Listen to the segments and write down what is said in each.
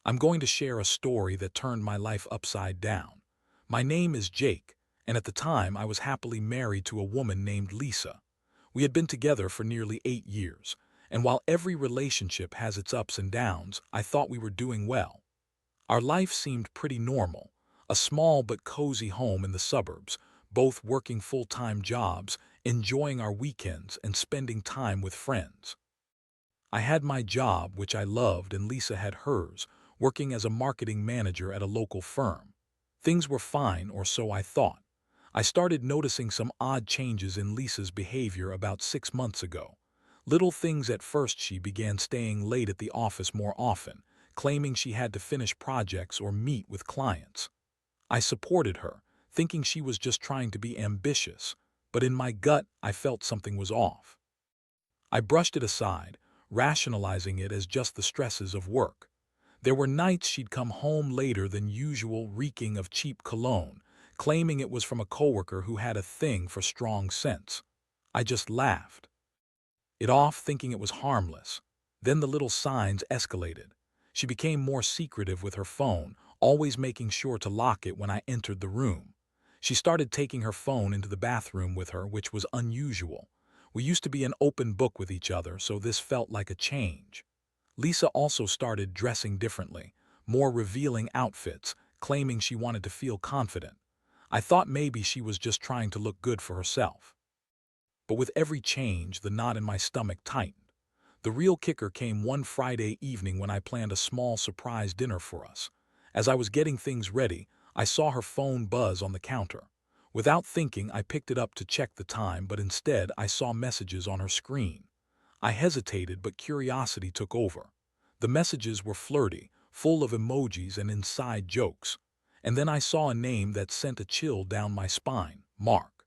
I'm going to share a story that turned my life upside down. My name is Jake, and at the time I was happily married to a woman named Lisa. We had been together for nearly 8 years, and while every relationship has its ups and downs, I thought we were doing well. Our life seemed pretty normal, a small but cozy home in the suburbs, both working full-time jobs, enjoying our weekends, and spending time with friends. I had my job, which I loved, and Lisa had hers, working as a marketing manager at a local firm. Things were fine, or so I thought. I started noticing some odd changes in Lisa's behavior about 6 months ago. Little things. At first, she began staying late at the office more often, claiming she had to finish projects or meet with clients. I supported her, thinking she was just trying to be ambitious, but in my gut I felt something was off. I brushed it aside, rationalizing it as just the stresses of work. There were nights she'd come home later than usual, reeking of cheap cologne, claiming it was from a coworker who had a thing for strong scents. I just laughed it off, thinking it was harmless. Then the little signs escalated. She became more secretive with her phone, always making sure to lock it when I entered the room. She started taking her phone into the bathroom with her, which was unusual. We used to be an open book with each other, so this felt like a change. Lisa also started dressing differently, more revealing outfits, claiming she wanted to feel confident. I thought maybe she was just trying to look good for herself. But with every change, the knot in my stomach tightened. The real kicker came one Friday evening when I planned a small surprise dinner for us. As I was getting things ready, I saw her phone buzz on the counter. Without thinking, I picked it up to check the time, but instead I saw messages on her screen. I hesitated, but curiosity took over. The messages were flirty, full of emojis and inside jokes. And then I saw a name that sent a chill down my spine: Mark.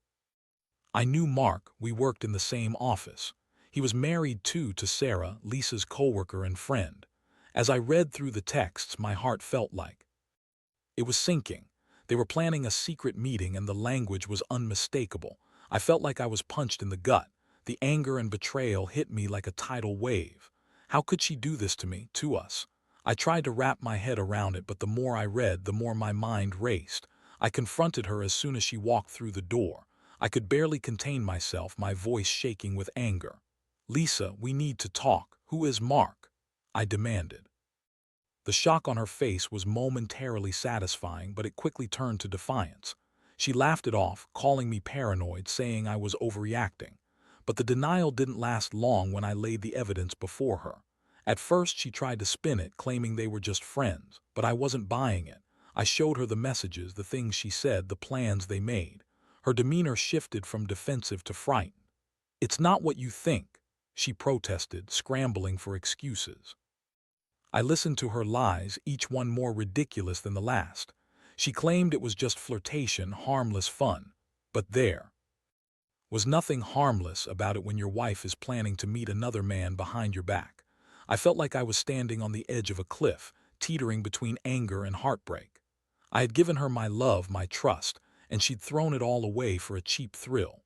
I knew Mark. We worked in the same office. He was married too, to Sarah, Lisa's coworker and friend. As I read through the texts, my heart felt like it was sinking. They were planning a secret meeting, and the language was unmistakable. I felt like I was punched in the gut. The anger and betrayal hit me like a tidal wave. How could she do this to me, to us? I tried to wrap my head around it, but the more I read, the more my mind raced. I confronted her as soon as she walked through the door. I could barely contain myself, my voice shaking with anger. "Lisa, we need to talk. Who is Mark?" I demanded. The shock on her face was momentarily satisfying, but it quickly turned to defiance. She laughed it off, calling me paranoid, saying I was overreacting. But the denial didn't last long when I laid the evidence before her. At first, she tried to spin it, claiming they were just friends, but I wasn't buying it. I showed her the messages, the things she said, the plans they made. Her demeanor shifted from defensive to frightened. "It's not what you think," she protested, scrambling for excuses. I listened to her lies, each one more ridiculous than the last. She claimed it was just flirtation, harmless fun. But there was nothing harmless about it when your wife is planning to meet another man behind your back. I felt like I was standing on the edge of a cliff, teetering between anger and heartbreak. I had given her my love, my trust, and she'd thrown it all away for a cheap thrill.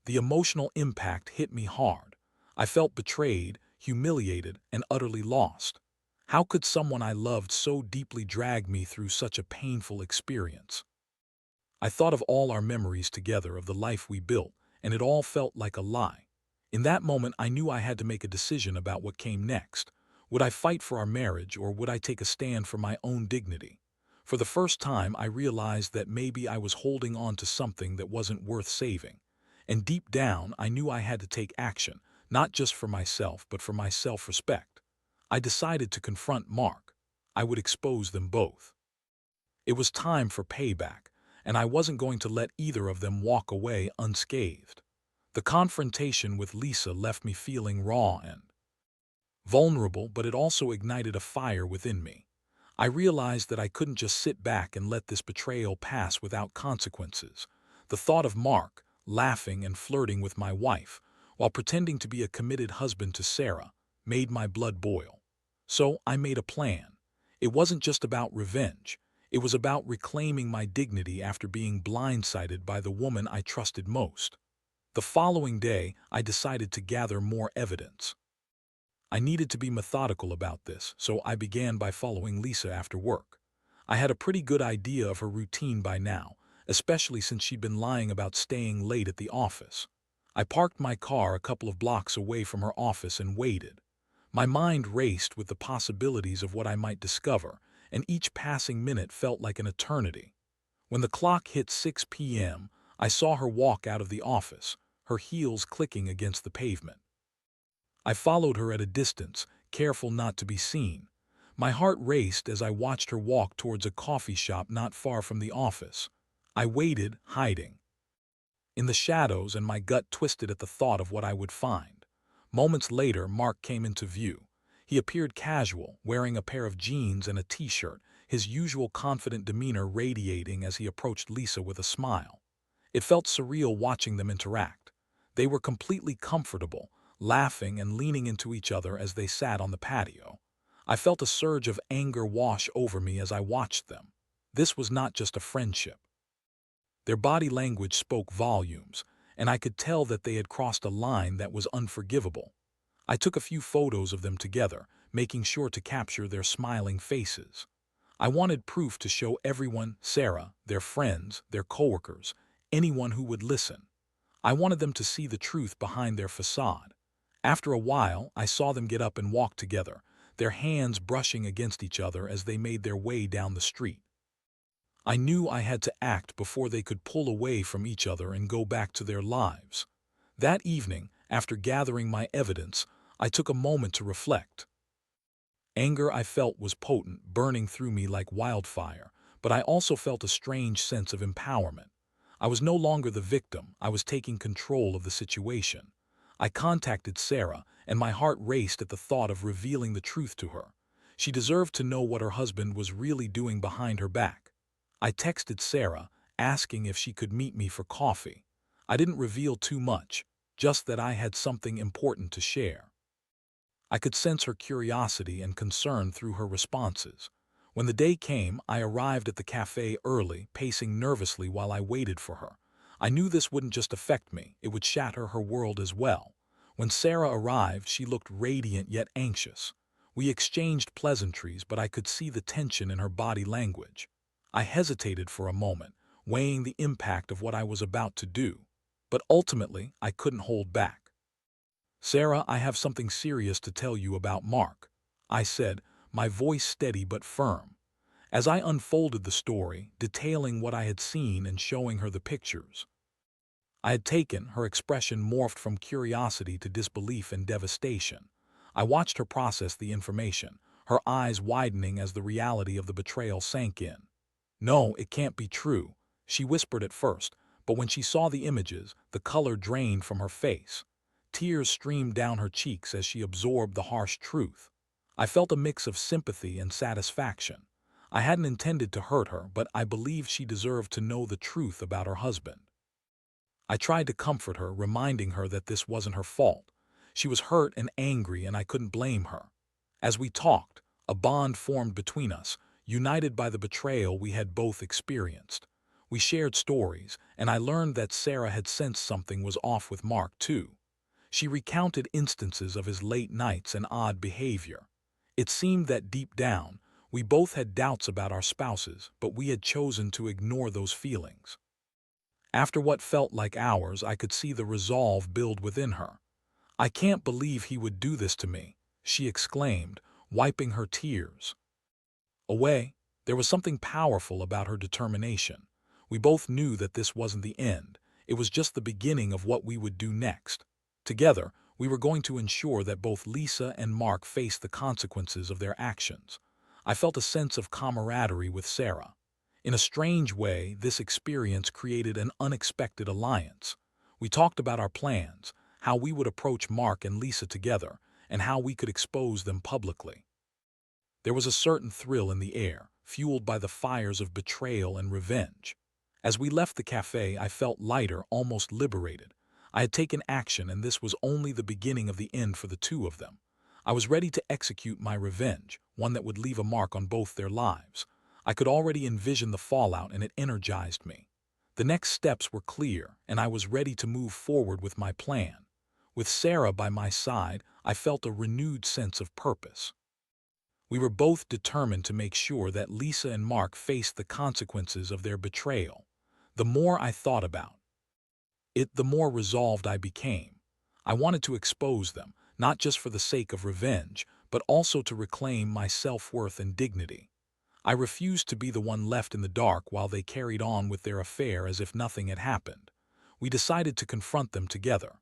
The emotional impact hit me hard. I felt betrayed, humiliated, and utterly lost. How could someone I loved so deeply drag me through such a painful experience? I thought of all our memories together, of the life we built, and it all felt like a lie. In that moment, I knew I had to make a decision about what came next. Would I fight for our marriage, or would I take a stand for my own dignity? For the first time, I realized that maybe I was holding on to something that wasn't worth saving. And deep down, I knew I had to take action, not just for myself, but for my self-respect. I decided to confront Mark. I would expose them both. It was time for payback, and I wasn't going to let either of them walk away unscathed. The confrontation with Lisa left me feeling raw and vulnerable, but it also ignited a fire within me. I realized that I couldn't just sit back and let this betrayal pass without consequences. The thought of Mark laughing and flirting with my wife, while pretending to be a committed husband to Sarah, made my blood boil. So I made a plan. It wasn't just about revenge. It was about reclaiming my dignity after being blindsided by the woman I trusted most. The following day, I decided to gather more evidence. I needed to be methodical about this, so I began by following Lisa after work. I had a pretty good idea of her routine by now, especially since she'd been lying about staying late at the office. I parked my car a couple of blocks away from her office and waited. My mind raced with the possibilities of what I might discover, and each passing minute felt like an eternity. When the clock hit 6 p.m., I saw her walk out of the office, her heels clicking against the pavement. I followed her at a distance, careful not to be seen. My heart raced as I watched her walk towards a coffee shop not far from the office. I waited, hiding in the shadows, and my gut twisted at the thought of what I would find. Moments later, Mark came into view. He appeared casual, wearing a pair of jeans and a t-shirt, his usual confident demeanor radiating as he approached Lisa with a smile. It felt surreal watching them interact. They were completely comfortable, laughing and leaning into each other as they sat on the patio. I felt a surge of anger wash over me as I watched them. This was not just a friendship. Their body language spoke volumes, and I could tell that they had crossed a line that was unforgivable. I took a few photos of them together, making sure to capture their smiling faces. I wanted proof to show everyone, Sarah, their friends, their coworkers, anyone who would listen. I wanted them to see the truth behind their facade. After a while, I saw them get up and walk together, their hands brushing against each other as they made their way down the street. I knew I had to act before they could pull away from each other and go back to their lives. That evening, after gathering my evidence, I took a moment to reflect. Anger I felt was potent, burning through me like wildfire, but I also felt a strange sense of empowerment. I was no longer the victim, I was taking control of the situation. I contacted Sarah, and my heart raced at the thought of revealing the truth to her. She deserved to know what her husband was really doing behind her back. I texted Sarah, asking if she could meet me for coffee. I didn't reveal too much, just that I had something important to share. I could sense her curiosity and concern through her responses. When the day came, I arrived at the cafe early, pacing nervously while I waited for her. I knew this wouldn't just affect me, it would shatter her world as well. When Sarah arrived, she looked radiant yet anxious. We exchanged pleasantries, but I could see the tension in her body language. I hesitated for a moment, weighing the impact of what I was about to do. But ultimately, I couldn't hold back. "Sarah, I have something serious to tell you about Mark," I said, my voice steady but firm. As I unfolded the story, detailing what I had seen and showing her the pictures I had taken, her expression morphed from curiosity to disbelief and devastation. I watched her process the information, her eyes widening as the reality of the betrayal sank in. "No, it can't be true," she whispered at first, but when she saw the images, the color drained from her face. Tears streamed down her cheeks as she absorbed the harsh truth. I felt a mix of sympathy and satisfaction. I hadn't intended to hurt her, but I believed she deserved to know the truth about her husband. I tried to comfort her, reminding her that this wasn't her fault. She was hurt and angry, and I couldn't blame her. As we talked, a bond formed between us, united by the betrayal we had both experienced. We shared stories, and I learned that Sarah had sensed something was off with Mark, too. She recounted instances of his late nights and odd behavior. It seemed that deep down, we both had doubts about our spouses, but we had chosen to ignore those feelings. After what felt like hours, I could see the resolve build within her. "I can't believe he would do this to me," she exclaimed, wiping her tears away. There was something powerful about her determination. We both knew that this wasn't the end. It was just the beginning of what we would do next. Together, we were going to ensure that both Lisa and Mark faced the consequences of their actions. I felt a sense of camaraderie with Sarah. In a strange way, this experience created an unexpected alliance. We talked about our plans, how we would approach Mark and Lisa together, and how we could expose them publicly. There was a certain thrill in the air, fueled by the fires of betrayal and revenge. As we left the cafe, I felt lighter, almost liberated. I had taken action, and this was only the beginning of the end for the two of them. I was ready to execute my revenge, one that would leave a mark on both their lives. I could already envision the fallout, and it energized me. The next steps were clear, and I was ready to move forward with my plan. With Sarah by my side, I felt a renewed sense of purpose. We were both determined to make sure that Lisa and Mark faced the consequences of their betrayal. The more I thought about it, the more resolved I became. I wanted to expose them, not just for the sake of revenge, but also to reclaim my self-worth and dignity. I refused to be the one left in the dark while they carried on with their affair as if nothing had happened. We decided to confront them together.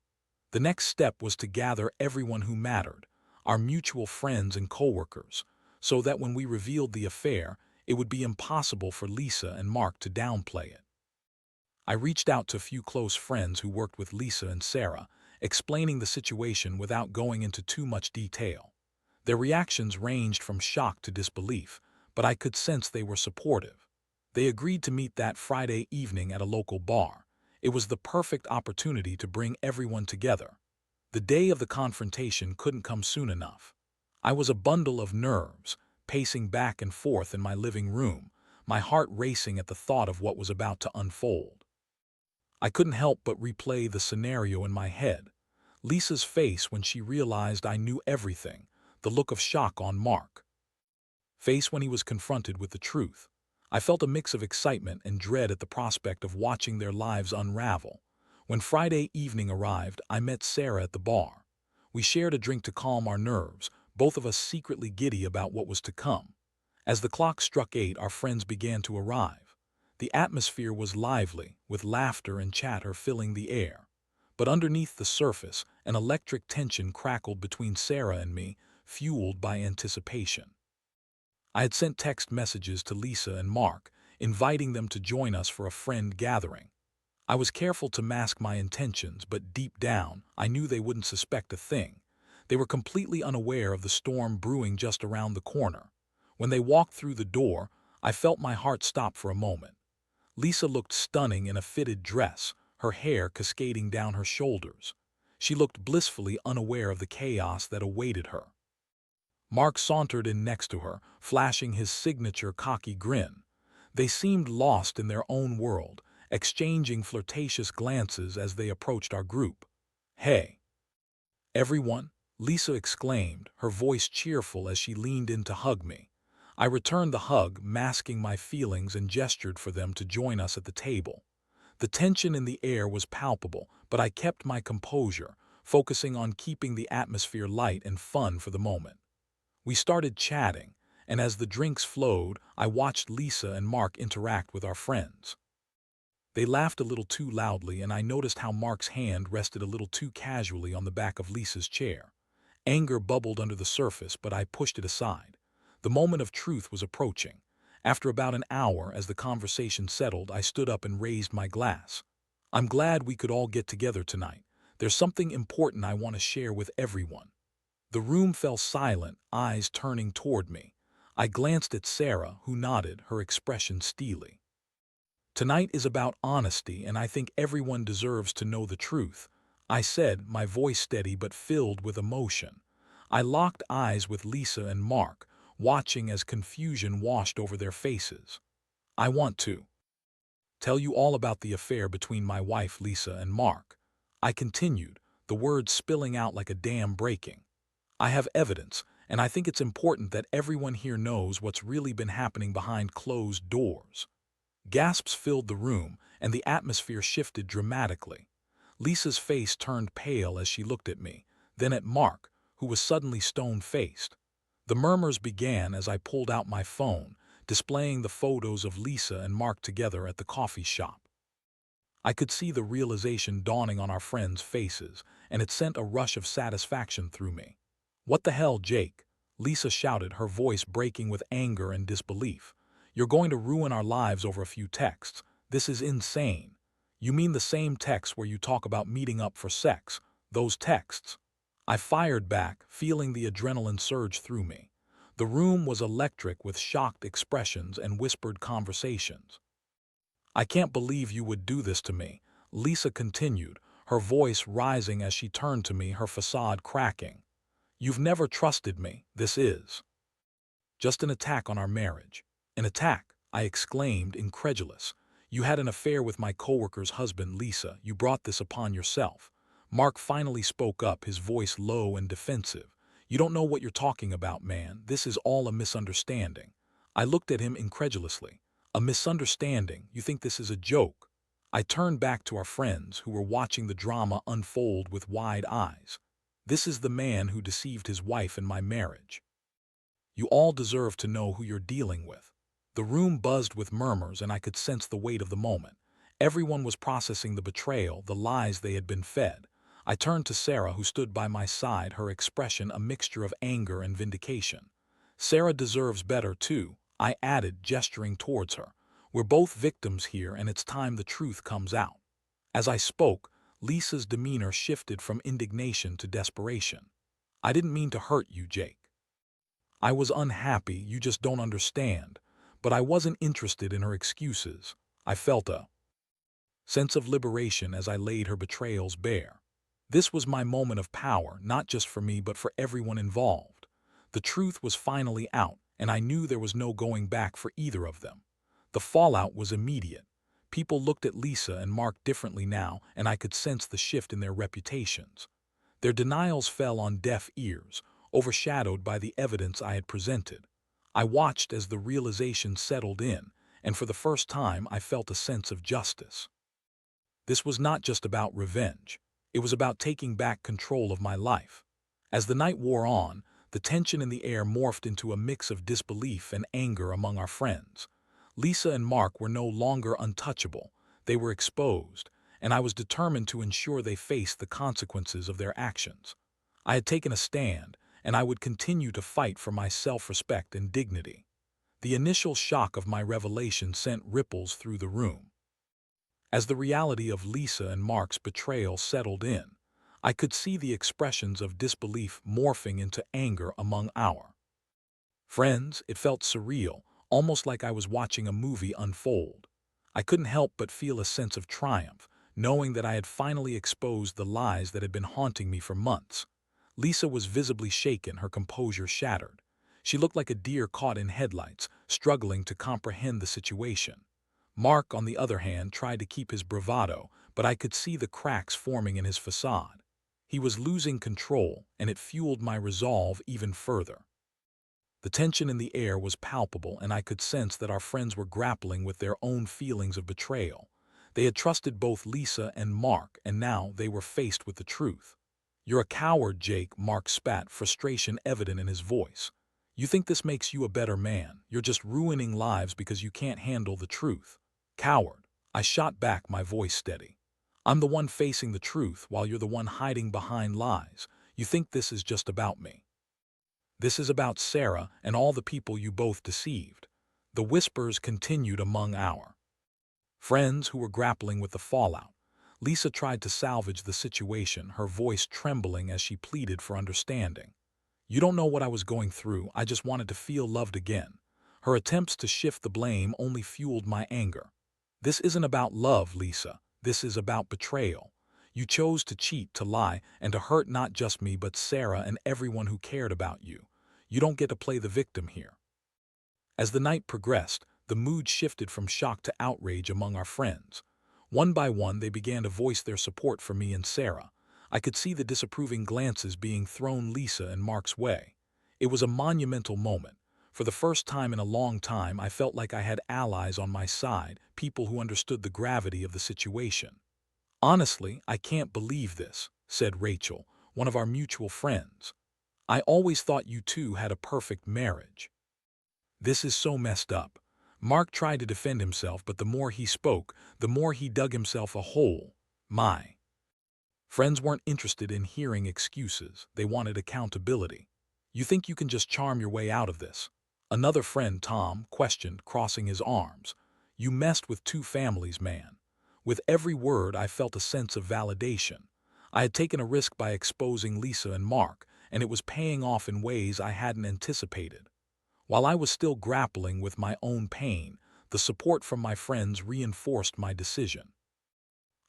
The next step was to gather everyone who mattered, our mutual friends and coworkers, so that when we revealed the affair, it would be impossible for Lisa and Mark to downplay it. I reached out to a few close friends who worked with Lisa and Sarah, explaining the situation without going into too much detail. Their reactions ranged from shock to disbelief, but I could sense they were supportive. They agreed to meet that Friday evening at a local bar. It was the perfect opportunity to bring everyone together. The day of the confrontation couldn't come soon enough. I was a bundle of nerves, pacing back and forth in my living room, my heart racing at the thought of what was about to unfold. I couldn't help but replay the scenario in my head. Lisa's face when she realized I knew everything, the look of shock on Mark face when he was confronted with the truth. I felt a mix of excitement and dread at the prospect of watching their lives unravel. When Friday evening arrived, I met Sarah at the bar. We shared a drink to calm our nerves, both of us secretly giddy about what was to come. As the clock struck 8, our friends began to arrive. The atmosphere was lively, with laughter and chatter filling the air. But underneath the surface, an electric tension crackled between Sarah and me, fueled by anticipation. I had sent text messages to Lisa and Mark, inviting them to join us for a friend gathering. I was careful to mask my intentions, but deep down, I knew they wouldn't suspect a thing. They were completely unaware of the storm brewing just around the corner. When they walked through the door, I felt my heart stop for a moment. Lisa looked stunning in a fitted dress, her hair cascading down her shoulders. She looked blissfully unaware of the chaos that awaited her. Mark sauntered in next to her, flashing his signature cocky grin. They seemed lost in their own world, exchanging flirtatious glances as they approached our group. "Hey, everyone," Lisa exclaimed, her voice cheerful as she leaned in to hug me. I returned the hug, masking my feelings, and gestured for them to join us at the table. The tension in the air was palpable, but I kept my composure, focusing on keeping the atmosphere light and fun for the moment. We started chatting, and as the drinks flowed, I watched Lisa and Mark interact with our friends. They laughed a little too loudly, and I noticed how Mark's hand rested a little too casually on the back of Lisa's chair. Anger bubbled under the surface, but I pushed it aside. The moment of truth was approaching. After about an hour, as the conversation settled, I stood up and raised my glass. "I'm glad we could all get together tonight. There's something important I want to share with everyone." The room fell silent, eyes turning toward me. I glanced at Sarah, who nodded, her expression steely. "Tonight is about honesty, and I think everyone deserves to know the truth," I said, my voice steady but filled with emotion. I locked eyes with Lisa and Mark, watching as confusion washed over their faces. "I want to tell you all about the affair between my wife Lisa and Mark," I continued, the words spilling out like a dam breaking. "I have evidence, and I think it's important that everyone here knows what's really been happening behind closed doors." Gasps filled the room, and the atmosphere shifted dramatically. Lisa's face turned pale as she looked at me, then at Mark, who was suddenly stone-faced. The murmurs began as I pulled out my phone, displaying the photos of Lisa and Mark together at the coffee shop. I could see the realization dawning on our friends' faces, and it sent a rush of satisfaction through me. "What the hell, Jake?" Lisa shouted, her voice breaking with anger and disbelief. "You're going to ruin our lives over a few texts. This is insane." "You mean the same texts where you talk about meeting up for sex? Those texts?" I fired back, feeling the adrenaline surge through me. The room was electric with shocked expressions and whispered conversations. "I can't believe you would do this to me," Lisa continued, her voice rising as she turned to me, her facade cracking. "You've never trusted me. This is just an attack on our marriage." "An attack?" I exclaimed, incredulous. "You had an affair with my coworker's husband, Lisa. You brought this upon yourself." Mark finally spoke up, his voice low and defensive. "You don't know what you're talking about, man. This is all a misunderstanding." I looked at him incredulously. "A misunderstanding? You think this is a joke?" I turned back to our friends, who were watching the drama unfold with wide eyes. "This is the man who deceived his wife in my marriage. You all deserve to know who you're dealing with." The room buzzed with murmurs, and I could sense the weight of the moment. Everyone was processing the betrayal, the lies they had been fed. I turned to Sarah, who stood by my side, her expression a mixture of anger and vindication. "Sarah deserves better, too," I added, gesturing towards her. "We're both victims here, and it's time the truth comes out." As I spoke, Lisa's demeanor shifted from indignation to desperation. "I didn't mean to hurt you, Jake. I was unhappy, you just don't understand." But I wasn't interested in her excuses. I felt a sense of liberation as I laid her betrayals bare. This was my moment of power, not just for me but for everyone involved. The truth was finally out, and I knew there was no going back for either of them. The fallout was immediate. People looked at Lisa and Mark differently now, and I could sense the shift in their reputations. Their denials fell on deaf ears, overshadowed by the evidence I had presented. I watched as the realization settled in, and for the first time I felt a sense of justice. This was not just about revenge. It was about taking back control of my life. As the night wore on, the tension in the air morphed into a mix of disbelief and anger among our friends. Lisa and Mark were no longer untouchable. They were exposed, and I was determined to ensure they faced the consequences of their actions. I had taken a stand, and I would continue to fight for my self-respect and dignity. The initial shock of my revelation sent ripples through the room. As the reality of Lisa and Mark's betrayal settled in, I could see the expressions of disbelief morphing into anger among our friends. It felt surreal, almost like I was watching a movie unfold. I couldn't help but feel a sense of triumph, knowing that I had finally exposed the lies that had been haunting me for months. Lisa was visibly shaken, her composure shattered. She looked like a deer caught in headlights, struggling to comprehend the situation. Mark, on the other hand, tried to keep his bravado, but I could see the cracks forming in his facade. He was losing control, and it fueled my resolve even further. The tension in the air was palpable, and I could sense that our friends were grappling with their own feelings of betrayal. They had trusted both Lisa and Mark, and now they were faced with the truth. "You're a coward, Jake," Mark spat, frustration evident in his voice. "You think this makes you a better man. You're just ruining lives because you can't handle the truth." "Coward," I shot back, my voice steady. "I'm the one facing the truth while you're the one hiding behind lies. You think this is just about me. This is about Sarah and all the people you both deceived." The whispers continued among our friends who were grappling with the fallout. Lisa tried to salvage the situation, her voice trembling as she pleaded for understanding. "You don't know what I was going through. I just wanted to feel loved again." Her attempts to shift the blame only fueled my anger. "This isn't about love, Lisa. This is about betrayal. You chose to cheat, to lie, and to hurt not just me but Sarah and everyone who cared about you. You don't get to play the victim here." As the night progressed, the mood shifted from shock to outrage among our friends. One by one, they began to voice their support for me and Sarah. I could see the disapproving glances being thrown Lisa and Mark's way. It was a monumental moment. For the first time in a long time, I felt like I had allies on my side, people who understood the gravity of the situation. "Honestly, I can't believe this," said Rachel, one of our mutual friends. "I always thought you two had a perfect marriage. This is so messed up." Mark tried to defend himself, but the more he spoke, the more he dug himself a hole. My friends weren't interested in hearing excuses. They wanted accountability. "You think you can just charm your way out of this?" Another friend, Tom, questioned, crossing his arms. "You messed with two families, man." With every word, I felt a sense of validation. I had taken a risk by exposing Lisa and Mark, and it was paying off in ways I hadn't anticipated. While I was still grappling with my own pain, the support from my friends reinforced my decision.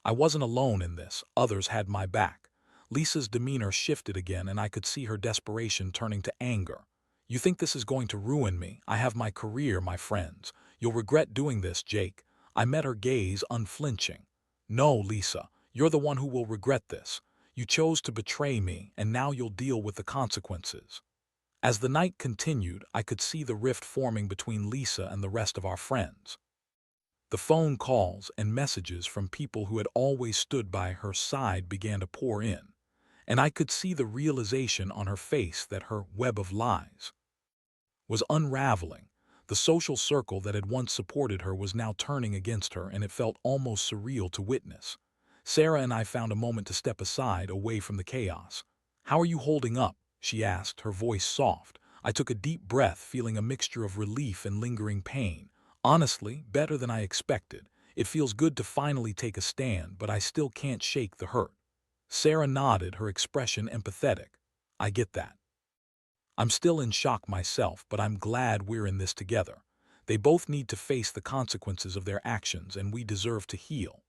I wasn't alone in this. Others had my back. Lisa's demeanor shifted again, and I could see her desperation turning to anger. "You think this is going to ruin me? I have my career, my friends. You'll regret doing this, Jake." I met her gaze unflinching. "No, Lisa, you're the one who will regret this. You chose to betray me, and now you'll deal with the consequences." As the night continued, I could see the rift forming between Lisa and the rest of our friends. The phone calls and messages from people who had always stood by her side began to pour in, and I could see the realization on her face that her web of lies was unraveling. The social circle that had once supported her was now turning against her, and it felt almost surreal to witness. Sarah and I found a moment to step aside, away from the chaos. "How are you holding up?" she asked, her voice soft. I took a deep breath, feeling a mixture of relief and lingering pain. "Honestly, better than I expected. It feels good to finally take a stand, but I still can't shake the hurt." Sarah nodded, her expression empathetic. "I get that. I'm still in shock myself, but I'm glad we're in this together. They both need to face the consequences of their actions, and we deserve to heal."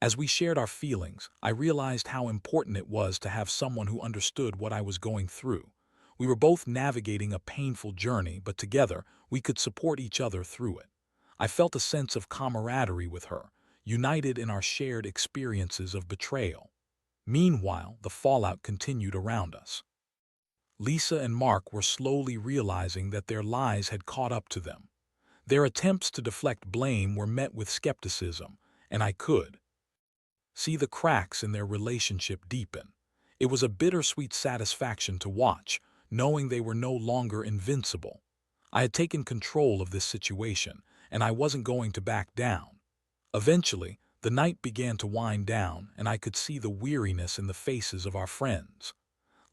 As we shared our feelings, I realized how important it was to have someone who understood what I was going through. We were both navigating a painful journey, but together we could support each other through it. I felt a sense of camaraderie with her, united in our shared experiences of betrayal. Meanwhile, the fallout continued around us. Lisa and Mark were slowly realizing that their lies had caught up to them. Their attempts to deflect blame were met with skepticism, and I could see the cracks in their relationship deepen. It was a bittersweet satisfaction to watch, knowing they were no longer invincible. I had taken control of this situation, and I wasn't going to back down. Eventually, the night began to wind down, and I could see the weariness in the faces of our friends.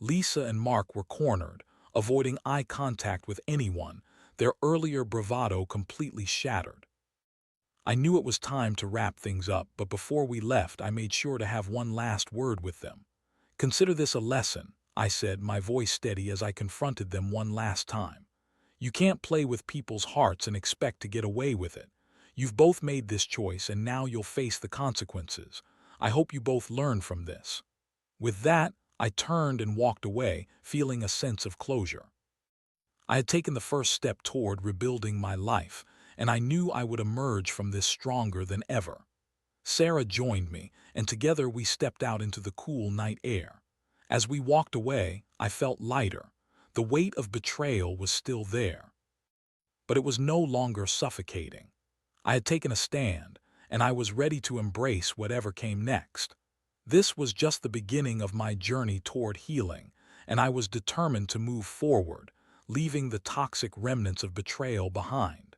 Lisa and Mark were cornered, avoiding eye contact with anyone, their earlier bravado completely shattered. I knew it was time to wrap things up, but before we left, I made sure to have one last word with them. "Consider this a lesson," I said, my voice steady as I confronted them one last time. "You can't play with people's hearts and expect to get away with it. You've both made this choice, and now you'll face the consequences. I hope you both learn from this." With that, I turned and walked away, feeling a sense of closure. I had taken the first step toward rebuilding my life, and I knew I would emerge from this stronger than ever. Sarah joined me, and together we stepped out into the cool night air. As we walked away, I felt lighter. The weight of betrayal was still there, but it was no longer suffocating. I had taken a stand, and I was ready to embrace whatever came next. This was just the beginning of my journey toward healing, and I was determined to move forward, leaving the toxic remnants of betrayal behind.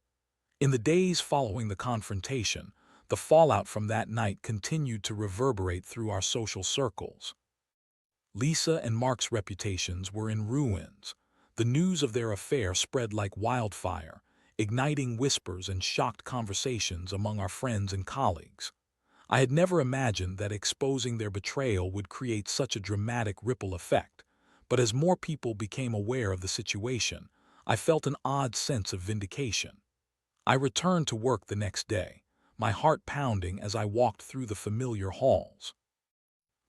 In the days following the confrontation, the fallout from that night continued to reverberate through our social circles. Lisa and Mark's reputations were in ruins. The news of their affair spread like wildfire, igniting whispers and shocked conversations among our friends and colleagues. I had never imagined that exposing their betrayal would create such a dramatic ripple effect, but as more people became aware of the situation, I felt an odd sense of vindication. I returned to work the next day, my heart pounding as I walked through the familiar halls.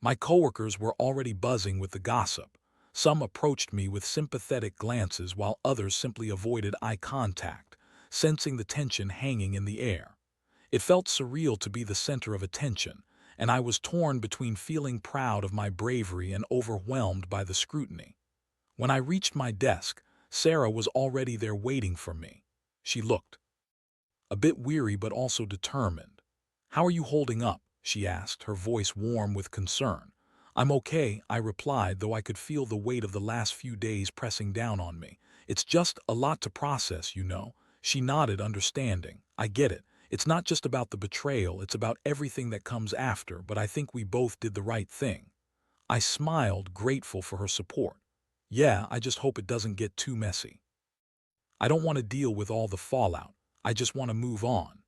My coworkers were already buzzing with the gossip. Some approached me with sympathetic glances while others simply avoided eye contact, sensing the tension hanging in the air. It felt surreal to be the center of attention, and I was torn between feeling proud of my bravery and overwhelmed by the scrutiny. When I reached my desk, Sarah was already there waiting for me. She looked a bit weary but also determined. "How are you holding up?" she asked, her voice warm with concern. "I'm okay," I replied, though I could feel the weight of the last few days pressing down on me. "It's just a lot to process, you know." She nodded, understanding. "I get it. It's not just about the betrayal, it's about everything that comes after, but I think we both did the right thing." I smiled, grateful for her support. "Yeah, I just hope it doesn't get too messy. I don't want to deal with all the fallout. I just want to move on."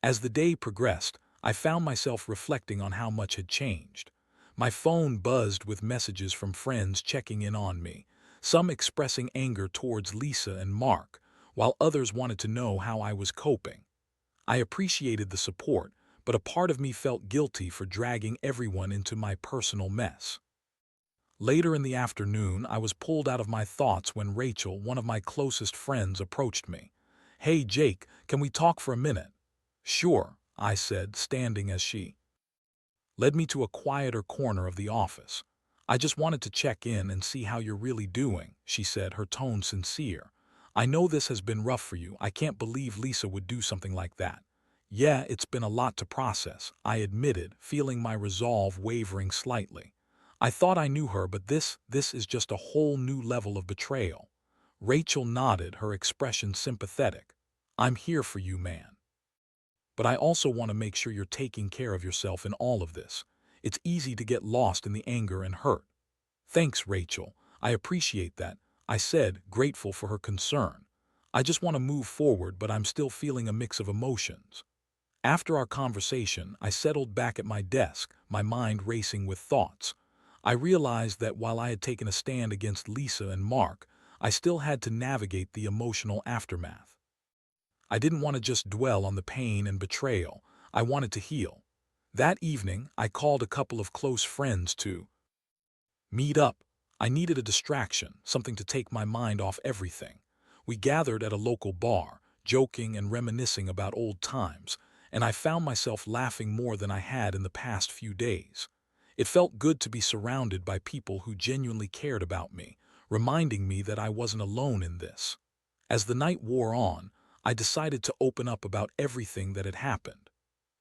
As the day progressed, I found myself reflecting on how much had changed. My phone buzzed with messages from friends checking in on me, some expressing anger towards Lisa and Mark, while others wanted to know how I was coping. I appreciated the support, but a part of me felt guilty for dragging everyone into my personal mess. Later in the afternoon, I was pulled out of my thoughts when Rachel, one of my closest friends, approached me. "Hey, Jake, can we talk for a minute?" "Sure," I said, standing as she led me to a quieter corner of the office. "I just wanted to check in and see how you're really doing," she said, her tone sincere. "I know this has been rough for you. I can't believe Lisa would do something like that." "Yeah, it's been a lot to process," I admitted, feeling my resolve wavering slightly. "I thought I knew her, but this is just a whole new level of betrayal." Rachel nodded, her expression sympathetic. "I'm here for you, man. But I also want to make sure you're taking care of yourself in all of this. It's easy to get lost in the anger and hurt." "Thanks, Rachel. I appreciate that," I said, grateful for her concern. "I just want to move forward, but I'm still feeling a mix of emotions." After our conversation, I settled back at my desk, my mind racing with thoughts. I realized that while I had taken a stand against Lisa and Mark, I still had to navigate the emotional aftermath. I didn't want to just dwell on the pain and betrayal. I wanted to heal. That evening, I called a couple of close friends to meet up. I needed a distraction, something to take my mind off everything. We gathered at a local bar, joking and reminiscing about old times, and I found myself laughing more than I had in the past few days. It felt good to be surrounded by people who genuinely cared about me, reminding me that I wasn't alone in this. As the night wore on, I decided to open up about everything that had happened.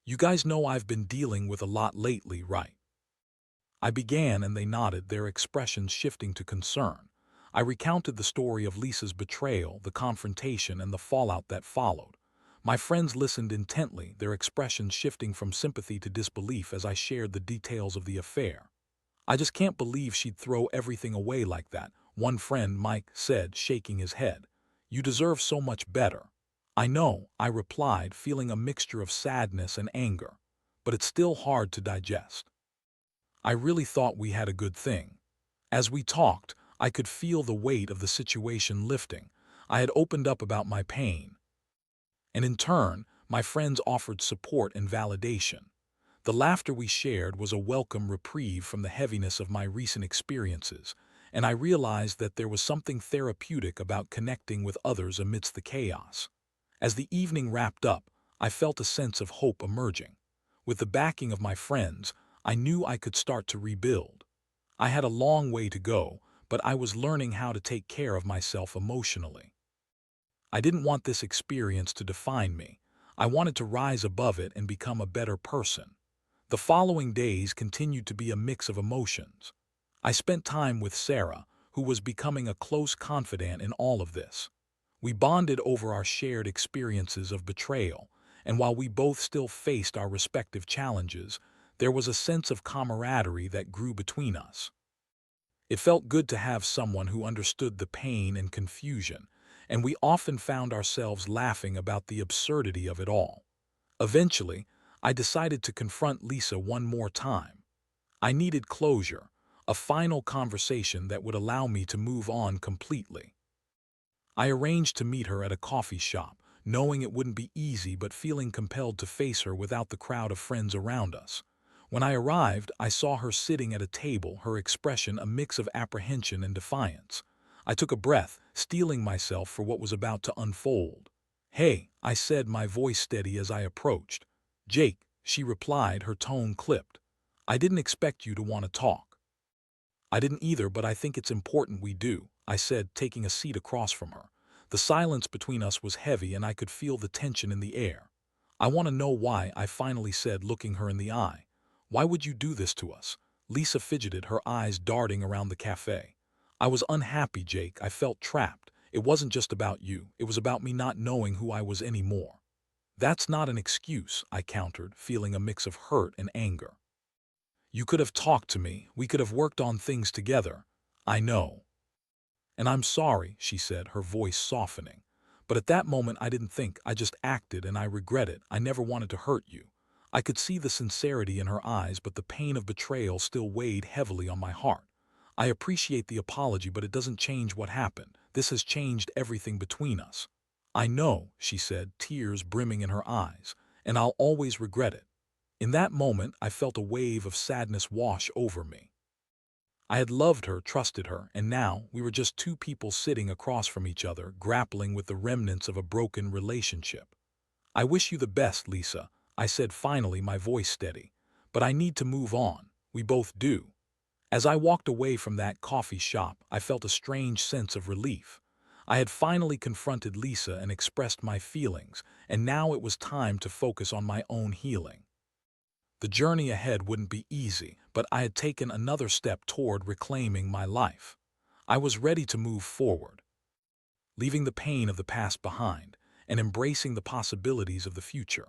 "You guys know I've been dealing with a lot lately, right?" I began, and they nodded, their expressions shifting to concern. I recounted the story of Lisa's betrayal, the confrontation, and the fallout that followed. My friends listened intently, their expressions shifting from sympathy to disbelief as I shared the details of the affair. "I just can't believe she'd throw everything away like that," one friend, Mike, said, shaking his head. "You deserve so much better." "I know," I replied, feeling a mixture of sadness and anger. "But it's still hard to digest. I really thought we had a good thing." As we talked, I could feel the weight of the situation lifting. I had opened up about my pain, and in turn, my friends offered support and validation. The laughter we shared was a welcome reprieve from the heaviness of my recent experiences, and I realized that there was something therapeutic about connecting with others amidst the chaos. As the evening wrapped up, I felt a sense of hope emerging. With the backing of my friends, I knew I could start to rebuild. I had a long way to go, but I was learning how to take care of myself emotionally. I didn't want this experience to define me. I wanted to rise above it and become a better person. The following days continued to be a mix of emotions. I spent time with Sarah, who was becoming a close confidant in all of this. We bonded over our shared experiences of betrayal, and while we both still faced our respective challenges, there was a sense of camaraderie that grew between us. It felt good to have someone who understood the pain and confusion, and we often found ourselves laughing about the absurdity of it all. Eventually, I decided to confront Lisa one more time. I needed closure, a final conversation that would allow me to move on completely. I arranged to meet her at a coffee shop, knowing it wouldn't be easy but feeling compelled to face her without the crowd of friends around us. When I arrived, I saw her sitting at a table, her expression a mix of apprehension and defiance. I took a breath, steeling myself for what was about to unfold. "Hey," I said, my voice steady as I approached. "Jake," she replied, her tone clipped. "I didn't expect you to want to talk." "I didn't either, but I think it's important we do," I said, taking a seat across from her. The silence between us was heavy, and I could feel the tension in the air. "I want to know why," I finally said, looking her in the eye. "Why would you do this to us?" Lisa fidgeted, her eyes darting around the cafe. "I was unhappy, Jake. I felt trapped. It wasn't just about you. It was about me not knowing who I was anymore." "That's not an excuse," I countered, feeling a mix of hurt and anger. "You could have talked to me. We could have worked on things together." "I know. And I'm sorry," she said, her voice softening. "But at that moment I didn't think, I just acted, and I regret it. I never wanted to hurt you." I could see the sincerity in her eyes, but the pain of betrayal still weighed heavily on my heart. "I appreciate the apology, but it doesn't change what happened. This has changed everything between us." "I know," she said, tears brimming in her eyes, "and I'll always regret it." In that moment, I felt a wave of sadness wash over me. I had loved her, trusted her, and now we were just two people sitting across from each other, grappling with the remnants of a broken relationship. "I wish you the best, Lisa," I said finally, my voice steady. "But I need to move on. We both do." As I walked away from that coffee shop, I felt a strange sense of relief. I had finally confronted Lisa and expressed my feelings, and now it was time to focus on my own healing. The journey ahead wouldn't be easy, but I had taken another step toward reclaiming my life. I was ready to move forward, leaving the pain of the past behind and embracing the possibilities of the future.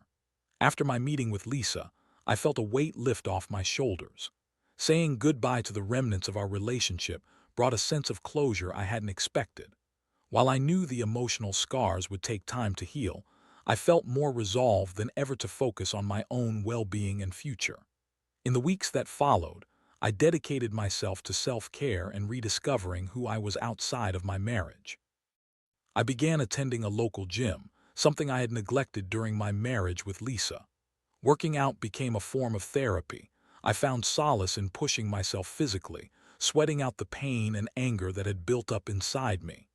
After my meeting with Lisa, I felt a weight lift off my shoulders. Saying goodbye to the remnants of our relationship brought a sense of closure I hadn't expected. While I knew the emotional scars would take time to heal, I felt more resolved than ever to focus on my own well-being and future. In the weeks that followed, I dedicated myself to self-care and rediscovering who I was outside of my marriage. I began attending a local gym, something I had neglected during my marriage with Lisa. Working out became a form of therapy. I found solace in pushing myself physically, sweating out the pain and anger that had built up inside me.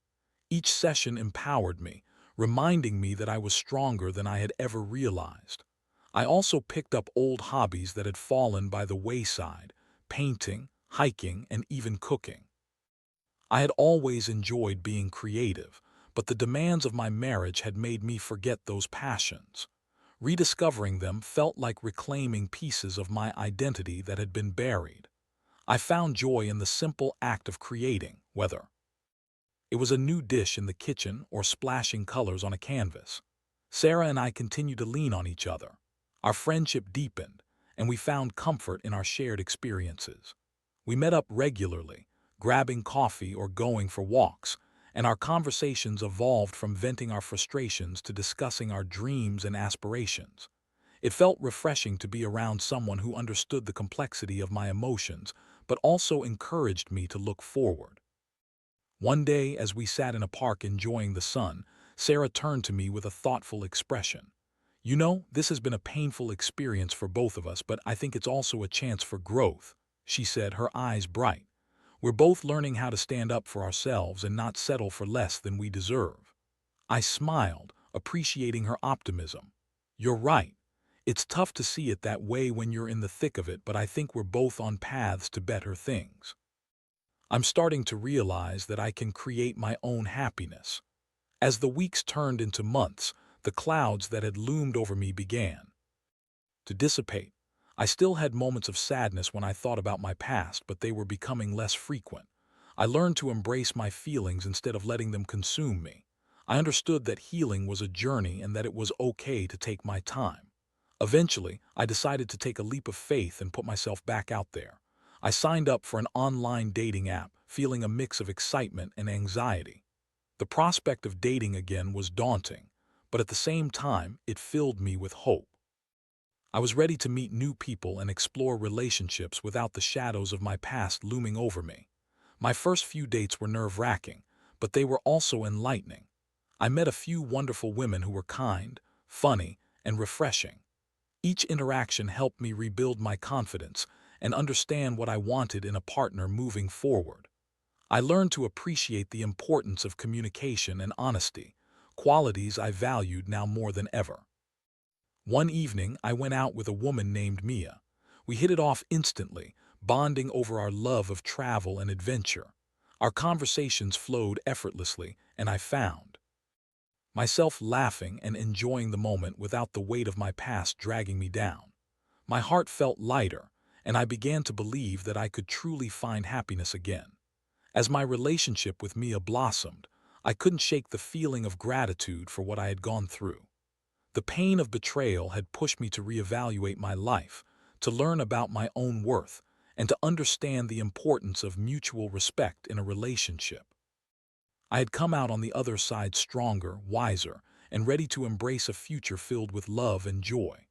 Each session empowered me, reminding me that I was stronger than I had ever realized. I also picked up old hobbies that had fallen by the wayside: painting, hiking, and even cooking. I had always enjoyed being creative, but the demands of my marriage had made me forget those passions. Rediscovering them felt like reclaiming pieces of my identity that had been buried. I found joy in the simple act of creating, whether it was a new dish in the kitchen or splashing colors on a canvas. Sarah and I continued to lean on each other. Our friendship deepened, and we found comfort in our shared experiences. We met up regularly, grabbing coffee or going for walks, and our conversations evolved from venting our frustrations to discussing our dreams and aspirations. It felt refreshing to be around someone who understood the complexity of my emotions, but also encouraged me to look forward. One day, as we sat in a park enjoying the sun, Sarah turned to me with a thoughtful expression. "You know, this has been a painful experience for both of us, but I think it's also a chance for growth," she said, her eyes bright. "We're both learning how to stand up for ourselves and not settle for less than we deserve." I smiled, appreciating her optimism. "You're right. It's tough to see it that way when you're in the thick of it, but I think we're both on paths to better things. I'm starting to realize that I can create my own happiness." As the weeks turned into months, the clouds that had loomed over me began to dissipate. I still had moments of sadness when I thought about my past, but they were becoming less frequent. I learned to embrace my feelings instead of letting them consume me. I understood that healing was a journey and that it was okay to take my time. Eventually, I decided to take a leap of faith and put myself back out there. I signed up for an online dating app, feeling a mix of excitement and anxiety. The prospect of dating again was daunting, but at the same time, it filled me with hope. I was ready to meet new people and explore relationships without the shadows of my past looming over me. My first few dates were nerve-wracking, but they were also enlightening. I met a few wonderful women who were kind, funny, and refreshing. Each interaction helped me rebuild my confidence and understand what I wanted in a partner moving forward. I learned to appreciate the importance of communication and honesty, qualities I valued now more than ever. One evening, I went out with a woman named Mia. We hit it off instantly, bonding over our love of travel and adventure. Our conversations flowed effortlessly, and I found myself laughing and enjoying the moment without the weight of my past dragging me down. My heart felt lighter, and I began to believe that I could truly find happiness again. As my relationship with Mia blossomed, I couldn't shake the feeling of gratitude for what I had gone through. The pain of betrayal had pushed me to reevaluate my life, to learn about my own worth, and to understand the importance of mutual respect in a relationship. I had come out on the other side stronger, wiser, and ready to embrace a future filled with love and joy.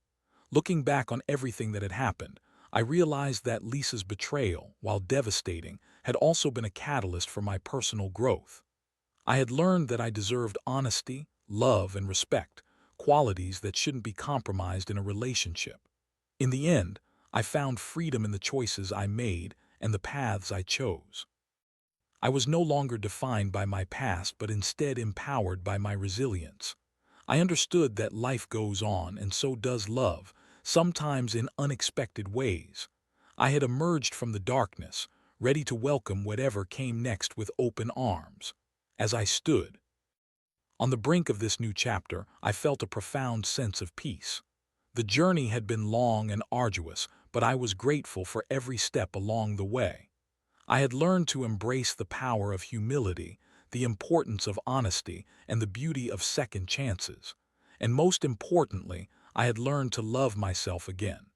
Looking back on everything that had happened, I realized that Lisa's betrayal, while devastating, had also been a catalyst for my personal growth. I had learned that I deserved honesty, love, and respect, qualities that shouldn't be compromised in a relationship. In the end, I found freedom in the choices I made and the paths I chose. I was no longer defined by my past, but instead empowered by my resilience. I understood that life goes on, and so does love, sometimes in unexpected ways. I had emerged from the darkness, ready to welcome whatever came next with open arms. As I stood on the brink of this new chapter, I felt a profound sense of peace. The journey had been long and arduous, but I was grateful for every step along the way. I had learned to embrace the power of humility, the importance of honesty, and the beauty of second chances. And most importantly, I had learned to love myself again.